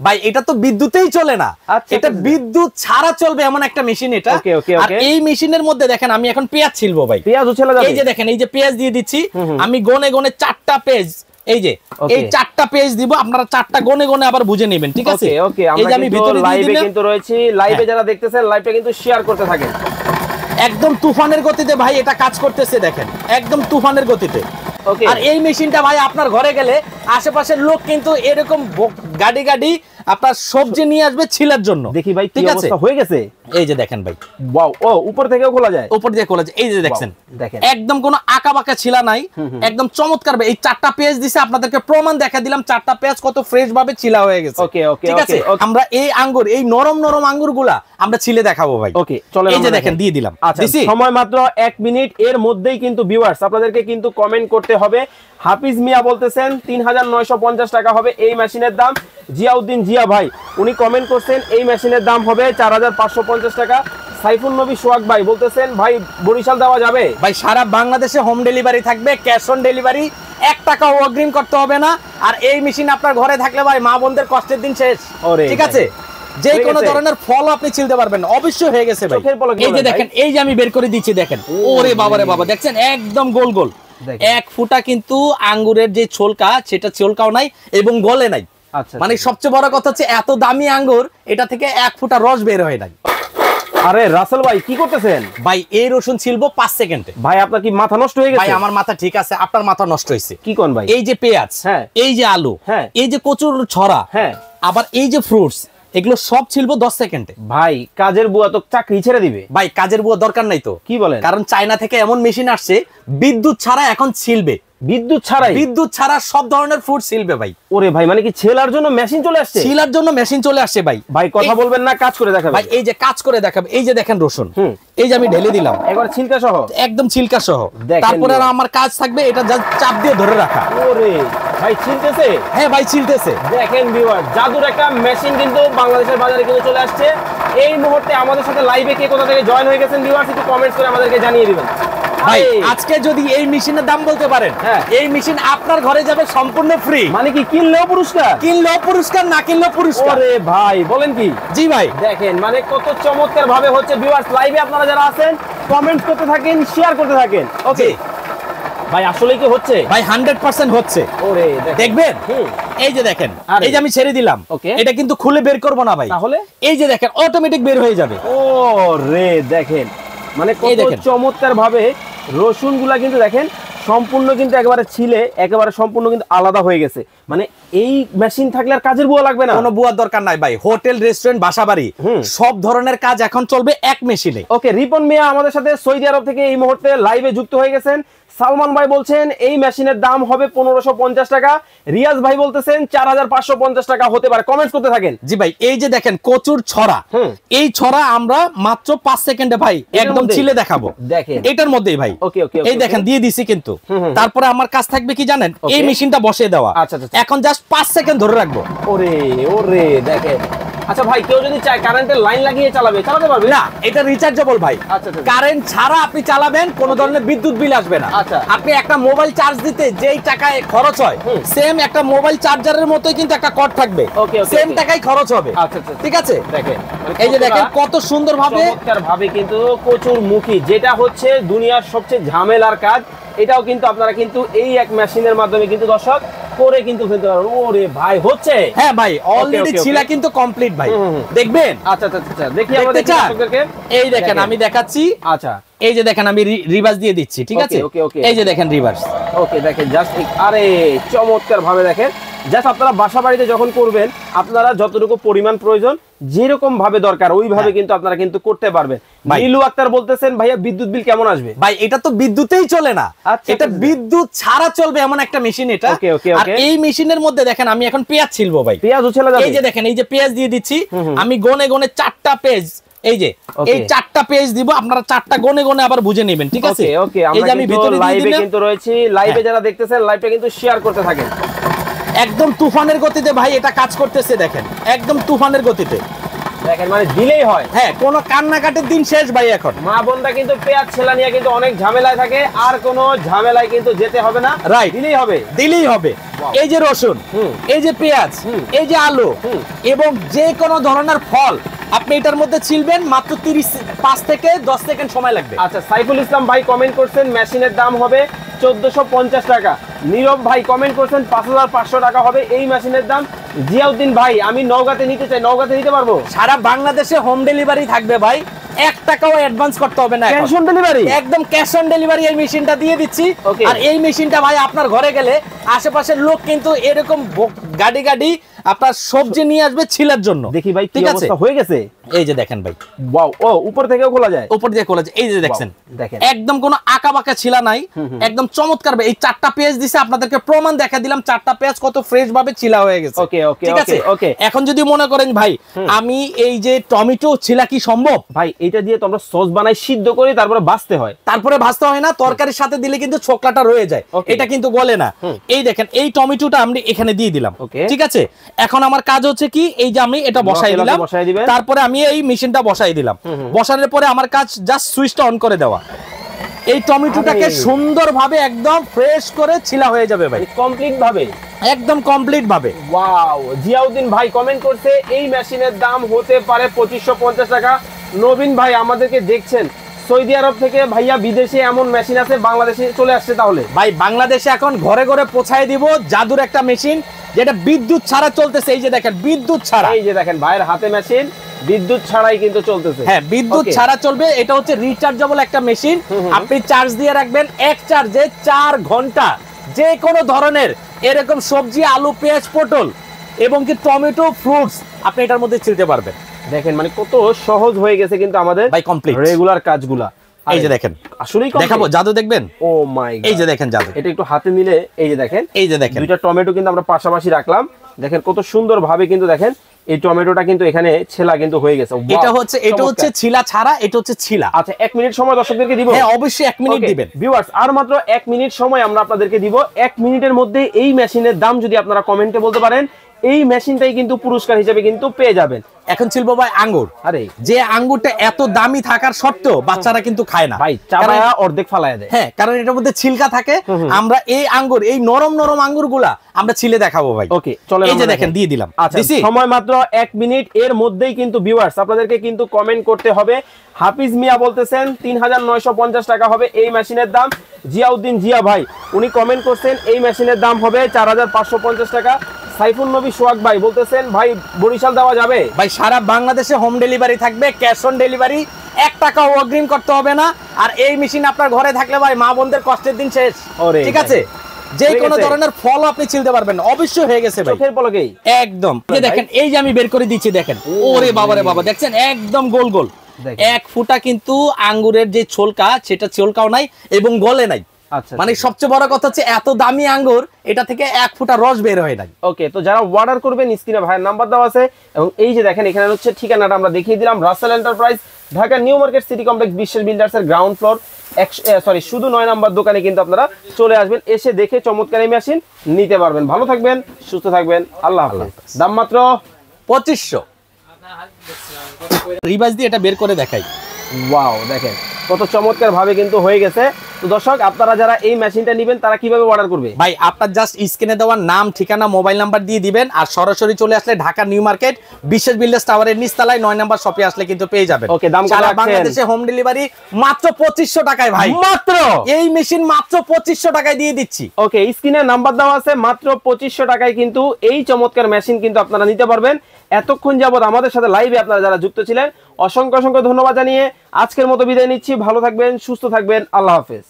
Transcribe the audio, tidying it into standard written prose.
ভাই এটা তো বিদ্যুতেই চলে না, এটা বিদ্যুৎ ছাড়া চলবে এমন একটা মেশিন এটা। আর এই মেশিনের মধ্যে দেখেন আমি এখন পেঁয়াজ ছিলবো ভাই, পেঁয়াজও ছেলে যাবে। এই যে দেখেন এই যে পেঁয়াজ দিয়ে দিচ্ছি আমি গনে গনে 4টা পেঁয়াজ, এই যে এই 4টা পেঁয়াজ দিব, আপনারা 4টা গনে গনে আবার বুঝে নেবেন, ঠিক আছে? ওকে এই যে আমি ভিতরে লাইভে কিন্তু রয়েছি, লাইভে যারা দেখতেছেন লাইভটা কিন্তু শেয়ার করতে থাকেন। একদম তুফানের গতিতে ভাই এটা কাজ করতেছে, দেখেন একদম তুফানের গতিতে। আর এই মেশিনটা ভাই আপনার ঘরে গেলে আশেপাশের লোক কিন্তু এরকম গাড়ি গাড়ি আপনার সবজি নিয়ে আসবে ছিলার জন্য। দেখি ভাই কি অবস্থা হয়ে গেছে, এই যে দেখেন ভাই, ওয়াও, ও উপর থেকেও খোলা যায়, উপর দিয়ে খোলা যায়, এই যে দেখছেন একদম কোনো আঁকা বাঁকা ছিলা নাই, একদম চমৎকার। এই 4টা পেঁয়াজ দিছে, আপনাদেরকে প্রমাণ দেখা দিলাম 4টা পেঁয়াজ কত ফ্রেশ ভাবে ছিলা হয়ে গেছে। ওকে ওকে ঠিক আছে, আমরা এই আঙ্গুর, এই নরম নরম আঙ্গুরগুলা আমরা ছিলে দেখাবো ভাই। ওকে চলো, এই যে দেখেন দিয়ে দিলাম। আচ্ছা সময় মাত্র 1 মিনিট, এর মধ্যেই কিন্তু ভিউয়ার্স আপনাদেরকে কিন্তু কমেন্ট করতে হবে। হাফিজ মিয়া বলতেছেন 3950 টাকা হবে এই মেশিনের দাম। জিয়াউদ্দিন জিয়া ভাই উনি কমেন্ট করছেন এই মেশিনের দাম হবে 4550 টাকা। সাইফুল নবী সোহাগ ভাই বলতেছেন ভাই বরিশাল দেওয়া যাবে? ভাই সারা বাংলাদেশে হোম ডেলিভারি থাকবে, ক্যাশ অন ডেলিভারি, 1 টাকাও অগ্রিম করতে হবে না। আর এই মেশিন আপনার ঘরে থাকলে ভাই মা বোনদের কষ্টের দিন শেষ, ঠিক আছে? যে কোনো ধরনের ফল আপনি ছিলতে পারবেন, অবশ্যই হয়ে গেছে ভাই। এই যে দেখেন এই যে আমি বের করে দিচ্ছি, দেখেন ওরে বাবারে বাবা, দেখছেন একদম গোল গোল, 1 ফুটা কিন্তু আঙ্গুরের যে ছোলকা সেটা ছোলকাও নাই এবং গলে নাই। মানে সবচেয়ে বড় কথা হচ্ছে এত দামি আঙ্গুর, এটা থেকে 1 ফুটা রস বের হয় নাই। আরে রাসেল ভাই কি করতেছেন? ভাই এই রসুন ছিলবো 5 সেকেন্ডে। ভাই আপনার কি মাথা নষ্ট হয়ে গেছে? ভাই আমার মাথা ঠিক আছে, আপনার মাথা নষ্ট হয়েছে। কি কোন ভাই? এই যে পেঁয়াজ, এই যে আলু, এই যে কচুর ছড়া, আবার এই যে ফ্রুটস, এগুলো সব ছিলবো 10 সেকেন্ডে। ভাই কাজের বুয়া তো চাকরি ছেড়ে দিবে। ভাই কাজের বুয়া দরকার নাই তো। কি বলেন? কারণ চায়না থেকে এমন মেশিন আসছে বিদ্যুৎ ছাড়া এখন ছিলবে, বিদ্যুৎ ছাড়াই, বিদ্যুৎ ছাড়া সব ধরনের ফ্রুট ছিলবে ভাই। ওরে ভাই মানে কি ছেলার জন্য মেশিন চলে আসছে? ছিলার জন্য মেশিন চলে আসছে ভাই। ভাই কথা বলবেন না, কাজ করে দেখাবেন। ভাই এই যে কাজ করে দেখাবে, এই যে দেখেন রসুন, এই যে আমি ঢেলে দিলাম একবার ছিলকা সহ, একদম ছিলকা সহ। তারপরে আমার কাজ থাকবে এটা চাপ দিয়ে ধরে রাখা। ওরে ভাই ছিলতেছে? হ্যাঁ ভাই ছিলতেছে। দেখেন ভিউয়ার, জাদুর একটা মেশিন কিন্তু বাংলাদেশের বাজারে কিন্তু চলে আসছে। এই মুহূর্তে আমাদের সাথে লাইভে কে কোথা থেকে জয়েন হয়ে গেছেন ভিউয়ার্স একটু কমেন্টস করে আমাদেরকে জানিয়ে দিবেন। ভাই আজকে যদি এই মেশিনের দাম বলতে পারেন, এই মেশিন আপনার ঘরে যাবে সম্পূর্ণ ফ্রি। মানে কি কিনলেও পুরস্কার? কিনলেও পুরস্কার, না কিনলেও পুরস্কার। আরে ভাই বলেন কি? জি ভাই দেখেন মানে কত চমৎকার ভাবে হচ্ছে। ভিউয়ার্স লাইভে আপনারা যারা আছেন কমেন্টস করতে থাকেন, শেয়ার করতে থাকেন। ওকে ভাই আসলে কি হচ্ছে? ভাই 100% হচ্ছে। ওরে দেখবেন এই যে দেখেন, এই যে আমি ছেড়ে দিলাম, এটা কিন্তু খুলে বের করব না ভাই, তাহলে এই যে দেখেন অটোমেটিক বের হয়ে যাবে। ও রে দেখেন মানে কত চমৎকার ভাবে রসুন গুলা কিন্তু দেখেন সম্পূর্ণ কিন্তু একেবারে ছিলে একেবারে সম্পূর্ণ কিন্তু আলাদা হয়ে গেছে। মানে এই মেশিন থাকলে আর কাজের বুয়া লাগবে না, কোনো বুয়ার দরকার নাই ভাই। হোটেল, রেস্টুরেন্ট, বাসাবাড়ি সব ধরনের কাজ এখন চলবে এক মেশিনে। ওকে রিপন মিয়া আমাদের সাথে সৌদি আরব থেকে এই মুহূর্তে লাইভে যুক্ত হয়ে গেছেন। সালমান ভাই বলছেন এই মেশিনের দাম হবে 1550 টাকা। রিয়াজ ভাই বলতেছেন 4550 টাকা হতে পারে। কমেন্টস করতে থাকেন। জি ভাই এই যে দেখেন কচুর ছড়া, এই ছড়া আমরা মাত্র 5 সেকেন্ডে ভাই একদম ছিলে দেখাবো। দেখেন এটার মধ্যেই ভাই এই দেখেন দিয়ে দিছি কিন্তু। তারপরে আমার কাজ থাকবে কি জানেন, এই মেশিনটা বসিয়ে দেওয়া। এখন জাস্ট 5 সেকেন্ড ধরে রাখবো। ওরে ওরে দেখেন। আচ্ছা ভাই কেউ যদি চায় কারেন্টের লাইন লাগিয়ে চালাতে পারবে? না, এটা রিচার্জেবল ভাই। কারেন্ট ছাড়া আপনি চালাবেন, কোনো ধরনের বিদ্যুৎ বিল আসবে না। আপনি একটা মোবাইল চার্জ দিতে যেই টাকায় খরচ হয় সেম একটা মোবাইল চার্জারের মতোই কিন্তু একটা কর্ড থাকবে, সেম টাকাই খরচ হবে। ঠিক আছে দেখেন এই যে দেখেন কত সুন্দর ভাবে কিন্তু কচুর মুখী, যেটা হচ্ছে দুনিয়ার সবচেয়ে ঝামেলার কাজ, এটাও কিন্তু আপনারা কিন্তু এই এক মেশিনের মাধ্যমে কিন্তু দর্শক করে কিন্তু ফেলতে পারবেন। ওরে ভাই হচ্ছে? হ্যাঁ ভাই অলরেডি ছিলা কিন্তু কমপ্লিট ভাই। দেখবেন? আচ্ছা আচ্ছা আচ্ছা দেখি আমাদের দর্শকদেরকে। এই দেখেন আমি দেখাচ্ছি। আচ্ছা এই যে দেখেন আমি রিভার্স দিয়ে দিচ্ছি। ঠিক আছে এই যে দেখেন রিভার্স। ওকে দেখেন জাস্ট আরে চমৎকার ভাবে দেখেন। জাস্ট আপনারা বাসা বাড়িতে যখন করবেন আপনারা যতটুকু পরিমাণ প্রয়োজন যেরকম ভাবে দরকার ওইভাবে কিন্তু আপনারা কিন্তু করতে পারবেন। নীলু আক্তার বলতেছেন ভাইয়া বিদ্যুৎ বিল কেমন আসবে? ভাই এটা তো বিদ্যুতেই চলে না, এটা বিদ্যুৎ ছাড়া চলবে এমন একটা মেশিন এটা। আর এই মেশিনের মধ্যে দেখেন আমি এখন পেঁয়াজ ছিলবো ভাই। পেঁয়াজও ছেলে যাবে। এই যে দেখেন এই যে পেঁয়াজ দিয়ে দিচ্ছি আমি গনে গনে 4টা পেঁয়াজ, এই যে এই 4টা পেঁয়াজ দিব, আপনারা 4টা গনে গনে আবার বুঝে নেবেন। ঠিক আছে এই যে আমি ভিতরে লাইভে কিন্তু রয়েছি, লাইভে যারা দেখতেছেন লাইভটা কিন্তু শেয়ার করতে থাকেন। একদম তুফানের গতিতে ভাই এটা কাজ করতেছে, দেখেন একদম তুফানের গতিতে। দেখেন মানে দিলেই হয়। হ্যাঁ কোনো কান্নাকাটির দিন শেষ ভাই। এখন মা বোনরা কিন্তু পেঁয়াজ ছেলা নিয়ে কিন্তু অনেক ঝামেলায় থাকে, আর কোনো ঝামেলায় কিন্তু যেতে হবে না। রাইট দিলেই হবে, দিলেই হবে। এই যে রসুন, এই যে পেঁয়াজ, এই যে আলু এবং যে কোনো ধরনের ফল আপনি এটার মধ্যে ছিলবেন মাত্র 5 থেকে 10 সেকেন্ড সময় লাগবে। আচ্ছা, সাইফুল ইসলাম ভাই কমেন্ট করছেন মেশিনের দাম হবে 1450 টাকা। নীরব ভাই কমেন্ট করছেন 5500 টাকা হবে এই মেশিনের দাম। জিয়াউদ্দিন ভাই আমি নওগাঁতে নিতে চাই, নওগাঁতে নিতে পারবো? সারা বাংলাদেশে হোম ডেলিভারি থাকবে ভাই, 1 টাকাও অ্যাডভান্স করতে হবে না, ক্যাশ অন ডেলিভারি, একদম ক্যাশ অন ডেলিভারি এই মেশিনটা দিয়ে দিচ্ছি। Okay. আর এই মেশিনটা ভাই আপনার ঘরে গেলে আশেপাশের লোক কিন্তু এরকম গাড়ি গাড়ি আপনার সবজি নিয়ে আসবে ছিলার জন্য। দেখি ভাই কি ঠিক আছে, অবস্থা হয়ে গেছে। এই যে দেখেন ভাই, ওয়াও, ও উপর থেকেও খোলা যায়, উপর দিয়ে খোলা যায়, এই যে দেখছেন দেখেন একদম কোনো আঁকা বাঁকা ছিলা নাই, একদম চমৎকার। এই 4টা পেজ দিছে, আপনাদেরকে প্রমাণ দেখা দিলাম 4টা পেজ কত ফ্রেশ ভাবে ছিলা হয়ে গেছে। ওকে ওকে ঠিক আছে, ওকে। এখন যদি মনে করেন ভাই আমি এই যে টমেটো ছিলা কি সম্ভব ভাই, এটা দিয়ে তো আমরা সস বানাই, সিদ্ধ করি, তারপরে ভাজতে হয়, তারপরে ভাজতে হয় না, তরকারির সাথে দিলে কিন্তু ছোকলাটা রয়ে যায়, এটা কিন্তু গলে না। এই দেখেন এই টমেটোটা আমি এখানে দিয়ে দিলাম, ঠিক আছে। এখন আমার কাজ হচ্ছে কি, এই যে আমি এটা বসাই দিলাম, তারপরে আমি এই মেশিনটা বসাই দিলাম, বসানোর পরে আমার কাজ জাস্ট সুইচটা অন করে দেওয়া। এই টমেটোটাকে সুন্দরভাবে একদম ফ্রেশ করে ছিলা হয়ে যাবে ভাই, কমপ্লিট ভাবে, একদম কমপ্লিট ভাবে। ওয়াও, জিয়াউদ্দিন ভাই কমেন্ট করছে এই মেশিনের দাম হতে পারে 2550 টাকা। নবীন ভাই আমাদেরকে দেখছেন সৌদি আরব থেকে, ভাইয়া বিদেশে এমন মেশিন আছে, বাংলাদেশে চলে আসছে তাহলে? ভাই বাংলাদেশে এখন ঘরে ঘরে পৌঁছায় দিব জাদুর একটা মেশিন, যেটা বিদ্যুৎ ছাড়া চলতেছে। এই যে দেখেন বিদ্যুৎ ছাড়া, এই যে দেখেন ভাইয়ের হাতে মেশিন বিদ্যুৎ ছাড়াই কিন্তু চলতেছে। হ্যাঁ, বিদ্যুৎ ছাড়া চলবে। এটা হচ্ছে রিচার্জেবল একটা মেশিন, আপনি চার্জ দিয়ে রাখবেন, এক চার্জে 4 ঘন্টা যে কোনো ধরনের এরকম সবজি, আলু, পেঁয়াজ, পটল এবং কি টমেটো, ফ্রুটস আপনি এটার মধ্যে ছিলতে পারবেন। দেখেন মানে কত সহজ হয়ে গেছে কিন্তু আমাদের ভাই কমপ্লিট রেগুলার কাজগুলা। এই যে দেখেন, আসলেই দেখাবো জাদু দেখবেন। ও মাই গড, এই যে দেখেন জাদু, এটা একটু হাতে নিলে এই যে দেখেন, এই যে দেখেন দুইটা টমেটো কিন্তু আমরা পাশাপাশি রাখলাম, দেখেন কত সুন্দর ভাবে কিন্তু দেখেন এই টমেটোটা কিন্তু এখানে ছেলা কিন্তু হয়ে গেছে। এটা হচ্ছে ছিলা ছাড়া, এটা হচ্ছে ছিলা। আচ্ছা, 1 মিনিট সময় দর্শকদেরকে দিব? হ্যাঁ অবশ্যই 1 মিনিট দিবেন। ভিউয়ার্স আর মাত্র 1 মিনিট সময় আমরা আপনাদেরকে দিব। 1 মিনিটের মধ্যে এই মেশিনের দাম যদি আপনারা কমেন্টে বলতে পারেন, এই মেশিনটাই কিন্তু পুরস্কার হিসেবে কিন্তু পেয়ে যাবেন। এখন ছিল ভাই আঙ্গুর, আরে যে আঙ্গুরটা এত দামি থাকার সত্ত্বেও বাচ্চারা কিন্তু খায় না ভাই, চাবায়া অর্ধেক ফালায় দেয়। হ্যাঁ, কারণ এটার মধ্যে ছিলকা থাকে। আমরা এই আঙ্গুর, এই নরম নরম আঙ্গুরগুলা আমরা ছিলে দেখাবো ভাই। ওকে, চলেন, এই যে দেখেন দিয়ে দিলাম। আচ্ছা, সময় মাত্র 1 মিনিট, এর মধ্যেই কিন্তু ভিউয়ার্স আপনাদেরকে কিন্তু কমেন্ট করতে হবে। হাফিজ মিয়া বলতেছেন 3950 টাকা হবে এই মেশিনের দাম। জিয়াউদ্দিন জিয়া ভাই উনি কমেন্ট করছেন এই মেশিনের দাম হবে 4550 টাকা। সাইফুল নবী সোহাগ ভাই বলতেছেন ভাই বরিশাল দেওয়া যাবে? ভাই সারা বাংলাদেশে হোম ডেলিভারি থাকবে, ক্যাশ অন ডেলিভারি, 1 টাকাও অগ্রিম করতে হবে না। আর এই মেশিন আপনার ঘরে থাকলে ভাই মা বোনদের কষ্টের দিন শেষ। ঠিক আছে, যে কোনো ধরনের ফল আপনি ছিলতে পারবেন, অবশ্যই হয়ে গেছে ভাই, চোখের পলকেই একদম। এই দেখেন, এই যে আমি বের করে দিচ্ছি, দেখেন ওরে বাবা রে বাবা, দেখছেন একদম গোল গোল। 1 ফুটা কিন্তু আঙ্গুরের যে ছোলকা, সেটা ছোলকাও নাই এবং গলে নাই। আচ্ছা, মানে সবচেয়ে বড় কথা হচ্ছে এত দামি আঙ্গুর, এটা থেকে 1 ফুটা রস বের হয় নাই। ওকে, তো যারা অর্ডার করবেন স্ক্রিনে ভাইয়ের নাম্বার দেওয়া আছে, এবং এই যে দেখেন এখানে হচ্ছে ঠিকানাটা আমরা দেখিয়ে দিলাম, Rasel enterprise, Dhaka new market city complex, Biswas builders এর গ্রাউন্ড ফ্লোর, শুধু 9 নাম্বার দোকানে কিন্তু আপনারা চলে আসবেন, এসে দেখে চমৎকার এই মেশিন নিতে পারবেন। ভালো থাকবেন, সুস্থ থাকবেন, আল্লাহ হাফেজ। দাম মাত্র 2500। রিভাইজ দিয়ে এটা বের করে দেখাই। ওয়াও, দেখেন কত চমৎকার ভাবে কিন্তু হয়ে গেছে। তো দর্শক আপনারা যারা এই মেশিনটা নেবেন তারা কিভাবে অর্ডার করবে? ভাই আপনার জাস্ট স্ক্রিনে দেওয়া নাম, ঠিকানা, মোবাইল নাম্বার দিয়ে দিবেন, আর সরাসরি চলে আসলে ঢাকা নিউ মার্কেট বিশ্বাস বিল্ডার্স টাওয়ারের নিচতলায় 9 নাম্বার শপে আসলে কিন্তু পেয়ে যাবেন। ওকে, দাম কত রাখছেন? বাংলাদেশে হোম ডেলিভারি মাত্র 2500 টাকায় ভাই, মাত্র এই মেশিন মাত্র 2500 টাকায় দিয়ে দিচ্ছি। ওকে, স্ক্রিনে নাম্বার দেওয়া আছে, মাত্র 2500 টাকায় কিন্তু এই চমৎকার মেশিন কিন্তু আপনারা নিতে পারবেন। এতক্ষণ যাবত আমাদের সাথে লাইভে আপনারা যারা যুক্ত ছিলেন অসংখ্য অসংখ্য ধন্যবাদ জানিয়ে আজকের মতো বিদায় নিচ্ছি। ভালো থাকবেন, সুস্থ থাকবেন, আল্লাহ হাফেজ।